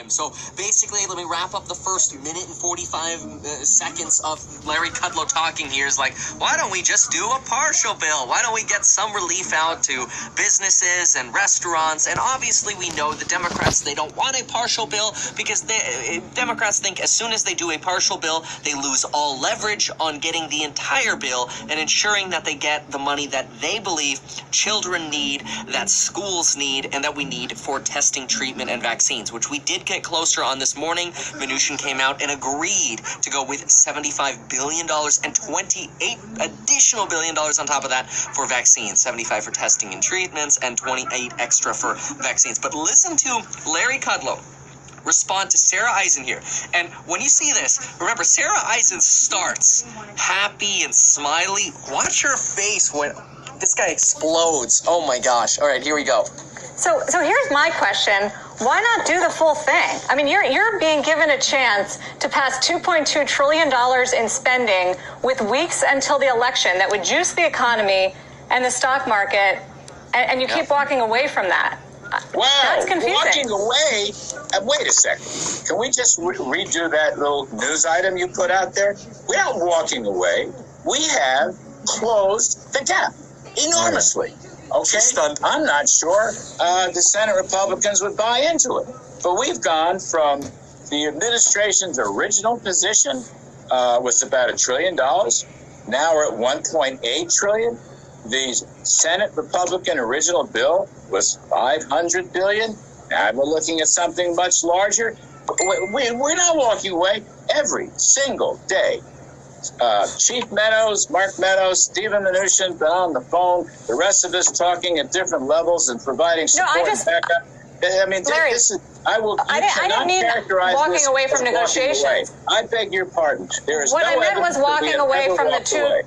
So basically, let me wrap up the first minute and 45 seconds of Larry Kudlow talking here. Is like, why don't we just do a partial bill? Why don't we get some relief out to businesses and restaurants? And obviously, we know the Democrats, they don't want a partial bill because Democrats think as soon as they do a partial bill, they lose all leverage on getting the entire bill and ensuring that they get the money that they believe children need, that schools need, and that we need for testing, treatment, and vaccines, which we did get closer on this morning. Mnuchin came out and agreed to go with $75 billion and $28 additional billion on top of that for vaccines, 75 for testing and treatments, and 28 extra for vaccines. But listen to Larry Kudlow respond to Sarah Eisen here. And when you see this, remember, Sarah Eisen starts happy and smiley. Watch her face when this guy explodes. Oh my gosh. All right, here we go. So here's my question. Why not do the full thing? I mean, you're being given a chance to pass $2.2 trillion in spending with weeks until the election that would juice the economy and the stock market, and you keep walking away from that. Wow, that's confusing. Walking away? Wait a second. Can we just redo that little news item you put out there? We're not walking away. We have closed the gap enormously. Okay, I'm not sure the Senate Republicans would buy into it. But we've gone from the administration's original position was about $1 trillion. Now we're at $1.8 trillion. The Senate Republican original bill was $500 billion. Now we're looking at something much larger. We're not walking away every single day. Chief Meadows, Mark Meadows, Stephen Mnuchin been on the phone. The rest of us talking at different levels and providing support and backup. I mean, Larry, this is. I didn't mean walking away from negotiations. I beg your pardon. There is what I meant was walking away from the two.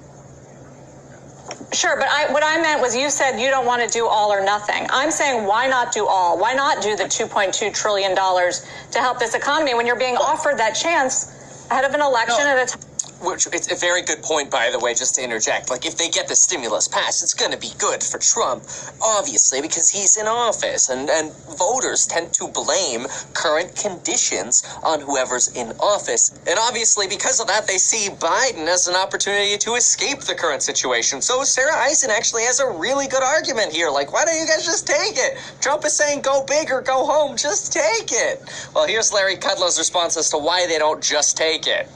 Sure, but what I meant was you said you don't want to do all or nothing. I'm saying why not do all? Why not do the $2.2 trillion to help this economy when you're being offered that chance ahead of an election at a time? Which, it's a very good point, by the way, just to interject. Like, if they get the stimulus passed, it's going to be good for Trump, obviously, because he's in office. And voters tend to blame current conditions on whoever's in office. And obviously, because of that, they see Biden as an opportunity to escape the current situation. So Sarah Eisen actually has a really good argument here. Like, why don't you guys just take it? Trump is saying go big or go home. Just take it. Well, here's Larry Kudlow's response as to why they don't just take it.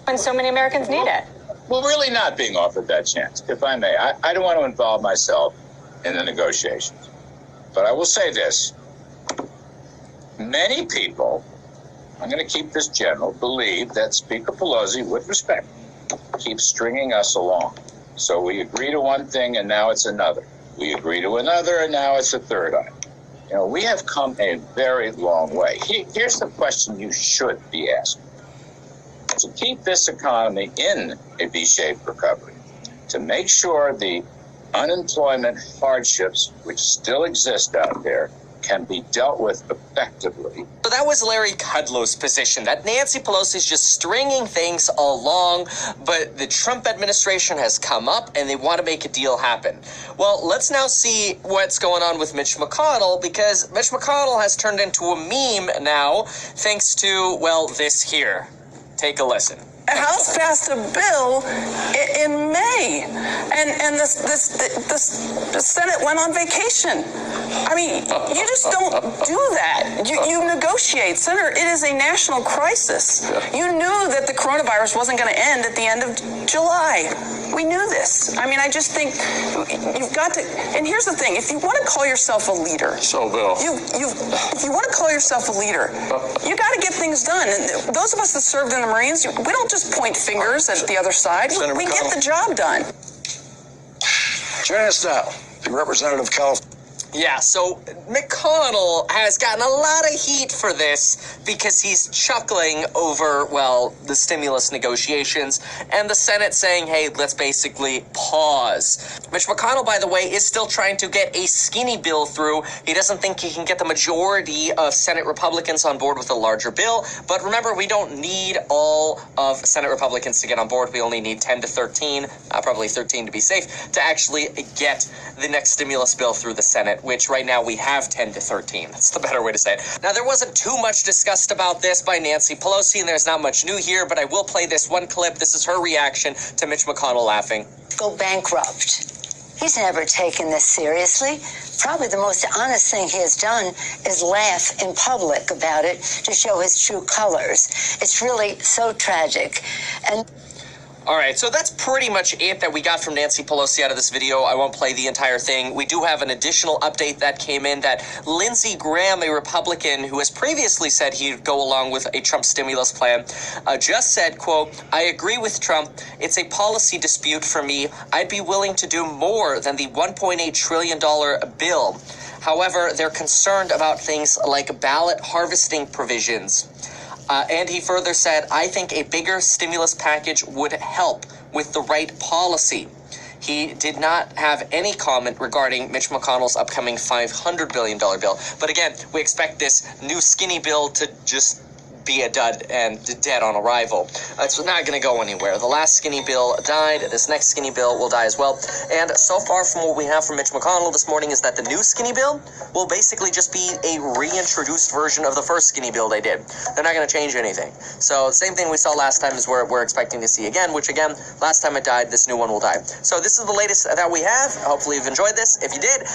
When so many Americans need it. Well, really not being offered that chance, if I may. I don't want to involve myself in the negotiations. But I will say this. Many people, I'm going to keep this general, believe that Speaker Pelosi, with respect, keeps stringing us along. So we agree to one thing and now it's another. We agree to another and now it's a third item. You know, we have come a very long way. Here's the question you should be asking. To keep this economy in a V-shaped recovery, to make sure the unemployment hardships which still exist out there can be dealt with effectively. So that was Larry Kudlow's position, that Nancy Pelosi is just stringing things along, but the Trump administration has come up and they want to make a deal happen. Well, let's now see what's going on with Mitch McConnell, because Mitch McConnell has turned into a meme now, thanks to, well, this here. Take a listen. The House passed a bill in May, and the Senate went on vacation. I mean, you just don't do that. You negotiate. Senator, it is a national crisis. You knew that the coronavirus wasn't going to end at the end of July. We knew this. I mean, I just think you've got to, and here's the thing, if you want to call yourself a leader, Bill, if you want to call yourself a leader, you got to get things done. And those of us that served in the Marines, we don't just point fingers at the other side. We get the job done. Join us now, the representative of California. Yeah, so McConnell has gotten a lot of heat for this because he's chuckling over, well, the stimulus negotiations and the Senate saying, hey, let's basically pause. Mitch McConnell, by the way, is still trying to get a skinny bill through. He doesn't think he can get the majority of Senate Republicans on board with a larger bill. But remember, we don't need all of Senate Republicans to get on board. We only need 10 to 13, probably 13 to be safe, to actually get the next stimulus bill through the Senate. Senate, which right now we have 10 to 13. That's the better way to say it. Now, there wasn't too much discussed about this by Nancy Pelosi, and there's not much new here, but I will play this one clip. This is her reaction to Mitch McConnell laughing. Go bankrupt. He's never taken this seriously. Probably the most honest thing he has done is laugh in public about it to show his true colors. It's really so tragic. And all right, so that's pretty much it that we got from Nancy Pelosi out of this video. I won't play the entire thing. We do have an additional update that came in that Lindsey Graham, a Republican who has previously said he'd go along with a Trump stimulus plan, just said, quote, "I agree with Trump. It's a policy dispute for me. I'd be willing to do more than the $1.8 trillion bill. However, they're concerned about things like ballot harvesting provisions." And he further said, "I think a bigger stimulus package would help with the right policy." He did not have any comment regarding Mitch McConnell's upcoming $500 billion bill. But again, we expect this new skinny bill to just be a dud and dead on arrival. It's not going to go anywhere. The last skinny bill died. This next skinny bill will die as well. And so far from what we have from Mitch McConnell this morning is that the new skinny bill will basically just be a reintroduced version of the first skinny bill they did. They're not going to change anything. So the same thing we saw last time is we're expecting to see again, which again, last time it died, this new one will die. So this is the latest that we have. Hopefully you've enjoyed this. If you did,